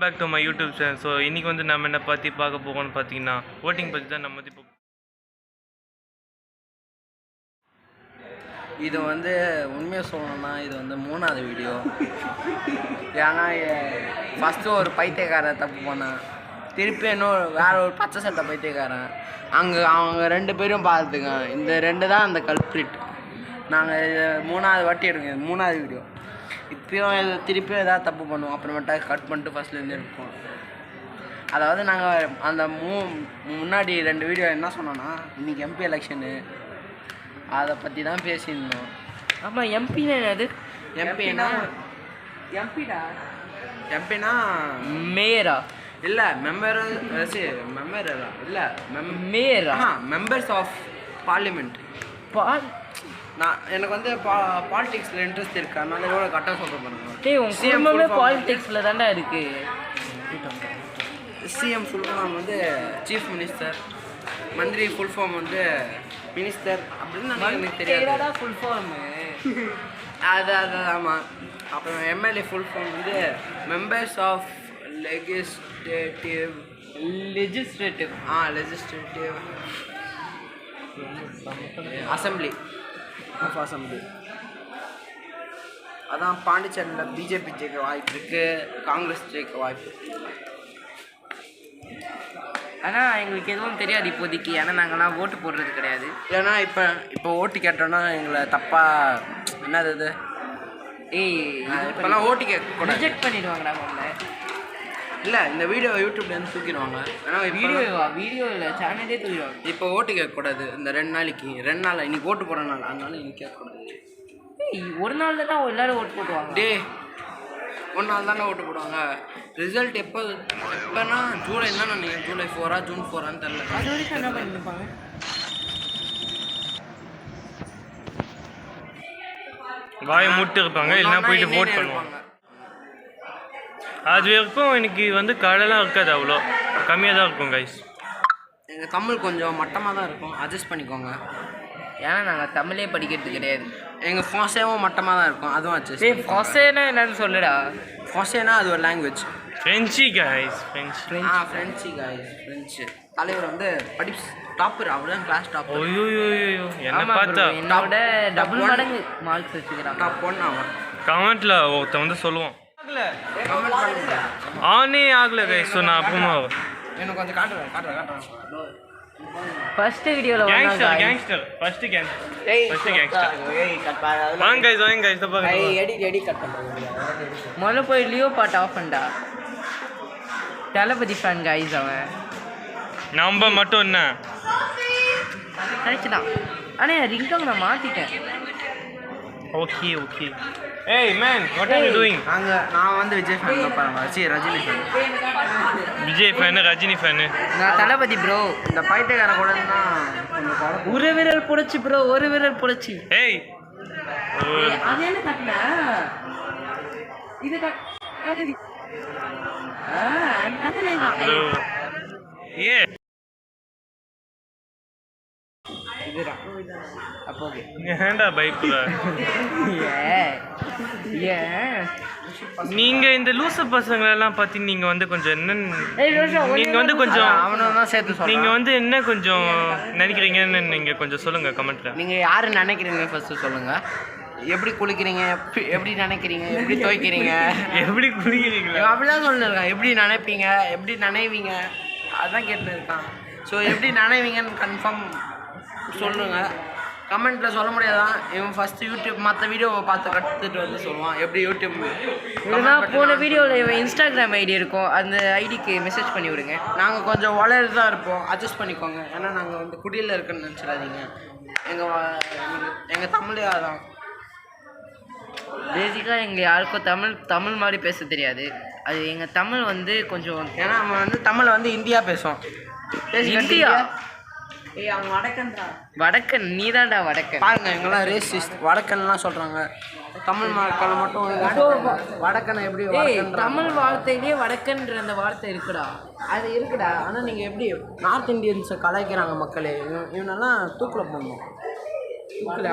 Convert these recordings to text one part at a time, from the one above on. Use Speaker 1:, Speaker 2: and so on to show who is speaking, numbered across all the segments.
Speaker 1: Back to my YouTube channel. So இன்றைக்கி வந்து நம்ம என்ன பற்றி பார்க்க போகணும்னு பார்த்தீங்கன்னா ஓட்டிங் பற்றி தான் நம்ம இப்போ
Speaker 2: இது வந்து உண்மையாக சொல்லணும்னா இது வந்து 3வது வீடியோ. ஏன்னா ஃபஸ்ட்டு ஒரு பைத்தியக்காரன் தப்பு பண்ணேன், திருப்பி இன்னொரு வேற ஒரு பச்சை சட்டை பைத்தியக்காரன். அவங்க 2 பேரும் பார்த்துங்க, இந்த 2 தான் அந்த கல்ப்ரிட். நாங்கள் 3வது வாட்டி எடுங்க, 3வது வீடியோ. இப்போயும் திருப்பியும் எதாவது தப்பு பண்ணுவோம், அப்புறமேட்டா கட் பண்ணிட்டு ஃபஸ்ட்லேருந்து எடுப்போம். அதாவது நாங்கள் அந்த முன்னாடி 2 வீடியோ என்ன சொன்னோன்னா, இன்றைக்கி எம்பி எலெக்ஷனு அதை பற்றி தான் பேசியிருந்தோம்.
Speaker 3: ஆமாம், எம்பினா என்னது?
Speaker 2: எம்பினா
Speaker 3: மேயரா?
Speaker 2: இல்லை மெம்பர் இல்லை
Speaker 3: மேயரா?
Speaker 2: Members of parliament. எனக்கு வந்து பாலிடிக்ஸில் இன்ட்ரெஸ்ட் இருக்கு, அதனால எவ்வளோ கரெக்டாக சொல்ல
Speaker 3: பண்ணுங்க. பாலிடிக்ஸில் தாண்டா இருக்கு.
Speaker 2: சிஎம் ஃபுல் ஃபார்ம் வந்து சீஃப் மினிஸ்டர், மந்திரி ஃபுல் ஃபார்ம் வந்து மினிஸ்டர் அப்படின்னு எனக்கு தெரியாது.
Speaker 3: ஃபுல் ஃபார்ம்
Speaker 2: அது ஆமாம். அப்புறம் எம்எல்ஏ ஃபுல் ஃபார்ம் வந்து மெம்பர்ஸ் ஆஃப் லெஜிஸ்லேட்டிவ் அசம்பிளி. அதான் பாண்டிச்சேரியில் பிஜேபி ஜெயிக்க வாய்ப்பு இருக்குது, காங்கிரஸ் ஜெயிக்க வாய்ப்பு.
Speaker 3: ஆனால் எங்களுக்கு எதுவும் தெரியாது இப்போதைக்கு, ஏன்னா நாங்கள்லாம் ஓட்டு போடுறது கிடையாது.
Speaker 2: ஏன்னா இப்போ ஓட்டு கேட்டோன்னா எங்களை தப்பாக என்னது இது இப்போல்லாம் ஓட்டு கேட்க
Speaker 3: ரிஜெக்ட் பண்ணிடுவாங்கடா உங்களை.
Speaker 2: இல்லை, இந்த வீடியோ யூடியூப்லேருந்து தூக்கிடுவாங்க. ஏன்னா
Speaker 3: வீடியோ இல்லை, சேனலே தூக்கிடுவாங்க.
Speaker 2: இப்போ ஓட்டு கேட்கக்கூடாது இந்த 2 நாளைக்கு, 2 நாள் இன்றைக்கி ஓட்டு போடுற நாள், அதனால இன்னைக்கு கேட்கக்கூடாது.
Speaker 3: ஒரு நாள் தான் எல்லோரும் ஓட்டு போடுவாங்க.
Speaker 2: ஒரு நாள் தானே ஓட்டு போடுவாங்க. ரிசல்ட் எப்போனா ஜூலை தான் நினைக்கிறேன், ஜூலை 4 ஜூன் 4 தெரில.
Speaker 3: அது வரைக்கும் என்ன பண்ணிருப்பாங்க?
Speaker 1: வாயை மூட்டு இருப்பாங்க, இல்லைன்னா போயிட்டு vote பண்ணுவாங்க. அது வரைக்கும் எனக்கு வந்து கடைலாம் இருக்காது, அவ்வளோ கம்மியாக தான் இருக்கும் கைஸ்.
Speaker 2: எங்கள் தமிழ் கொஞ்சம் மட்டமாக தான் இருக்கும், அட்ஜஸ்ட் பண்ணிக்கோங்க.
Speaker 3: ஏன்னா நாங்கள் தமிழே படிக்கிறது கிடையாது.
Speaker 2: எங்கள் ஃபாசேவும் மட்டமாக தான் இருக்கும், அதுவும் அட்ஜஸ்ட்.
Speaker 3: ஃபாசேனா என்னன்னு சொல்லுடா.
Speaker 2: ஃபாசேனா அது ஒரு லாங்குவேஜ்.
Speaker 1: French guys,
Speaker 2: French. தலைவர் வந்து டாப்பர், அவர் தான் கிளாஸ் டாப்பர்.
Speaker 1: ஐயோ என்ன பார்த்தா
Speaker 3: என்னோட டபுள் மடங்கு மார்க்ஸ் வச்சுக்கிறான்.
Speaker 2: நான் பொண்ணாவன்
Speaker 1: கமெண்ட்டில் ஒருத்தன் வந்து சொல்லுவான் ஆனே ஆகலை கைஸ். ஸோ நான் அப்புறமா
Speaker 2: எனக்கு கொஞ்சம் காட்டுறேன்.
Speaker 3: ஃபர்ஸ்ட் வீடியோவில்
Speaker 1: கேங்ஸ்டர் வாங்க கைஸ்
Speaker 3: முதல்ல போய் லியோ பாட்டு ஆஃப் பண்ணா. தளபதி ஃபேன் கைஸ் அவன்.
Speaker 1: நம்ம மட்டும் என்ன
Speaker 3: நினச்சிதான், ஆனால் ரிங்காங் நான் மாற்றிட்டேன்.
Speaker 1: ஓகே ஏய் man, what are you doing?
Speaker 2: நான் வந்து விஜய் ஃபேன் பாருங்க, Rajini fan.
Speaker 1: Vijay fan, Rajini fan.
Speaker 3: நான் தளபதி ப்ரோ.
Speaker 2: இந்த பைத்தியக்கார கூட தான்
Speaker 3: ஒரு விரல் புடைச்சி ப்ரோ, ஒரு விரல் புடைச்சி.
Speaker 1: ஏய்
Speaker 3: அது என்ன கட்டின இது
Speaker 1: ஏ
Speaker 3: அப்போ
Speaker 1: ஏன்டா பைப்ல நீங்க இந்த லூசு பசங்களெல்லாம் பத்தி நீங்க வந்து கொஞ்சம் நீங்க வந்து கொஞ்சம்
Speaker 2: அவனதான் சேர்த்து
Speaker 1: நீங்க வந்து என்ன கொஞ்சம் நினைக்கிறீங்கன்னு நீங்க கொஞ்சம் சொல்லுங்க கமெண்ட்ல.
Speaker 2: நீங்க யாரு நினைக்கிறீங்க ஃபர்ஸ்ட் சொல்லுங்க. எப்படி குளிக்கிறீங்க, எப்படி நினைக்கிறீங்க, எப்படி துவைக்கிறீங்க,
Speaker 1: எப்படி குளிக்கிறீங்க
Speaker 2: அப்படிலாம் சொல்லிருக்கான். எப்படி நினைப்பீங்க, எப்படி நினைவீங்க, அதான் கேட்டுன்னு இருக்கான். ஸோ எப்படி நினைவீங்கன்னு கன்ஃபார்ம் சொல்லுங்க. கமெண்ட்டில் சொல்ல முடியாதான். இவன் ஃபஸ்ட்டு யூடியூப் மற்ற வீடியோவை பார்த்து கற்றுட்டு வந்து சொல்லுவான் எப்படி யூடியூப்.
Speaker 3: போன வீடியோவில் இவன் இன்ஸ்டாகிராம் ஐடி இருக்கும், அந்த ஐடிக்கு மெசேஜ் பண்ணி விடுங்க.
Speaker 2: நாங்கள் கொஞ்சம் வளர்ந்து தான் இருப்போம், அட்ஜஸ்ட் பண்ணிக்கோங்க. ஏன்னா நாங்கள் வந்து குடியில் இருக்குன்னு நினச்சிடாதீங்க. எங்கள் தமிழே தான்.
Speaker 3: பேசிக்காக எங்கள் யாருக்கும் தமிழ் மாதிரி பேச தெரியாது. அது எங்கள் தமிழ் வந்து கொஞ்சம்,
Speaker 2: ஏன்னா அவன் வந்து தமிழை வந்து இந்தியா பேசுவோம்.
Speaker 3: இந்தியா
Speaker 2: அவன்
Speaker 3: வடக்கன், நீ தான்டா வடக்கன்.
Speaker 2: பாருங்க, எங்கெல்லாம் ரேசிஸ்ட் வடக்கன்லாம் சொல்கிறாங்க. தமிழ் மக்களை மட்டும் வடக்கனை எப்படி
Speaker 3: தமிழ் வார்த்தையிலேயே வடக்கன்ற அந்த வார்த்தை இருக்குடா.
Speaker 2: அது இருக்குடா. ஆனால் நீங்கள் எப்படி நார்த் இந்தியன்ஸை கலாய்க்கிறாங்க மக்களே. இவனெல்லாம் தூக்கில் போடணும்.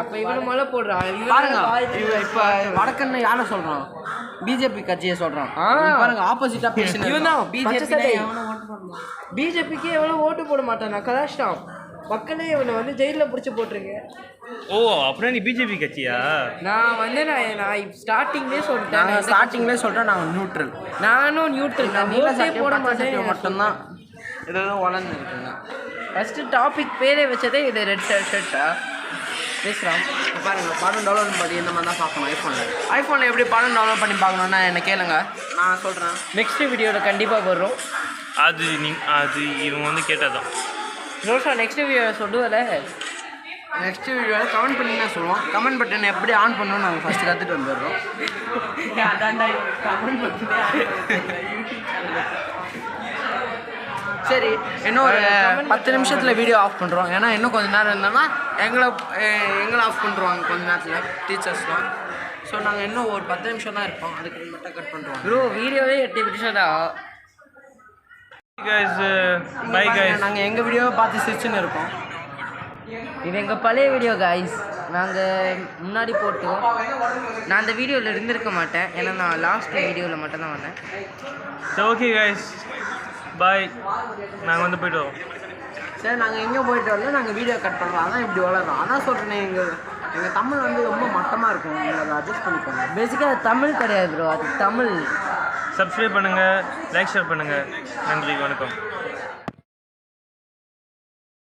Speaker 3: அப்போ இவனை மழை போடுறான்
Speaker 2: பாருங்க. இப்போ வடக்கன்னு யாரை சொல்கிறான்? பிஜேபி கட்சியை சொல்கிறான் பாருங்க ஆப்போசிட்டாக பேசுனேன்
Speaker 3: இவன் தான் பச்சை சட்டை.
Speaker 2: பிஜேபி
Speaker 3: பிஜேபிக்கு எவ்வளோ ஓட்டு போட மாட்டான் நான் கலாஷ்டம் மக்களே இவனை வந்து ஜெயிலில் பிடிச்சி போட்டிருங்க.
Speaker 1: ஓ அப்புறம் நீ பிஜேபி கட்சியா?
Speaker 3: நான் வந்து நான் ஸ்டார்டிங்லேயே சொல்லிட்டேன்.
Speaker 2: நாங்கள் ஸ்டார்டிங்லேயே சொல்கிறேன் நாங்கள் நியூட்ரல்.
Speaker 3: நானும் நியூட்ரல். நான் ஓட்டே போட மாட்டேன்
Speaker 2: மட்டும்தான் ஏதோ வளர்ந்து இருக்குங்க.
Speaker 3: ஃபஸ்ட்டு டாபிக் பேரே வச்சதே இது ரெட் ஷர்ட்டா பேசுகிறான்.
Speaker 2: பாருங்கள் படம் டவுன்லோட் பண்ணி இந்த மாதிரி தான் பார்க்கணும். ஐஃபோனில் எப்படி படம் டவுன்லோட் பண்ணி பார்க்கணுன்னா என்ன கேளுங்க, நான் சொல்கிறேன்.
Speaker 3: நெக்ஸ்ட் வீடியோவில் கண்டிப்பாக வரும்.
Speaker 1: அது இவங்க வந்து கேட்டதான்.
Speaker 3: ரோஷா நெக்ஸ்ட் வீடியோ சொல்லுவல.
Speaker 2: நெக்ஸ்ட் வீடியோவில் கமெண்ட் பண்ணி தான் சொல்லுவோம். கமெண்ட் பட்டன் எப்படி ஆன் பண்ணணும்னு நாங்கள் ஃபஸ்ட்டு கற்றுட்டு வந்துடுறோம். சரி இன்னும் ஒரு 10 நிமிஷத்தில் வீடியோ ஆஃப் பண்ணுறோம். ஏன்னா இன்னும் கொஞ்சம் நேரம் இருந்தோம்னா எங்களை ஆஃப் பண்ணுறோங்க கொஞ்சம் நேரத்தில் டீச்சர்ஸ்லாம். ஸோ நாங்கள் இன்னும் ஒரு 10 நிமிஷம் தான் இருப்போம். அதுக்கு மட்டும் கட் பண்ணுறோம்.
Speaker 3: ப்ரோ வீடியோவே 8 நிமிஷம் தான்.
Speaker 1: Bye guys.
Speaker 2: நாங்கள் எங்கள் வீடியோவை பார்த்து சிரிச்சுன்னு இருக்கோம்.
Speaker 3: இது எங்கள் பழைய வீடியோ கைஸ். நாங்கள் முன்னாடி போட்டோம். நான் அந்த வீடியோவில் இருந்திருக்க மாட்டேன். ஏன்னா நான் லாஸ்ட் வீடியோவில் மட்டும்தான் வந்தேன்.
Speaker 1: சரி ஓகே கைஸ் பாய். நாங்கள் வந்து போய்ட்டு வரோம்.
Speaker 2: சரி நாங்கள் எங்கே போயிட்டு வரல, நாங்கள் வீடியோ கட் பண்ணுறோம். அதான் இப்படி வளர்றோம். அதான் சொல்கிறேன் எங்கள் தமிழ் வந்து ரொம்ப மட்டமாக இருக்கும். நீங்கள் அதை அட்ஜஸ்ட் பண்ணிக்கோங்க.
Speaker 3: பேசிக்காக தமிழ் கிடையாது ப்ரோ, அது தமிழ்.
Speaker 1: சப்ஸ்கிரைப் பண்ணுங்கள், லைக் ஷேர் பண்ணுங்கள். நன்றி, வணக்கம்.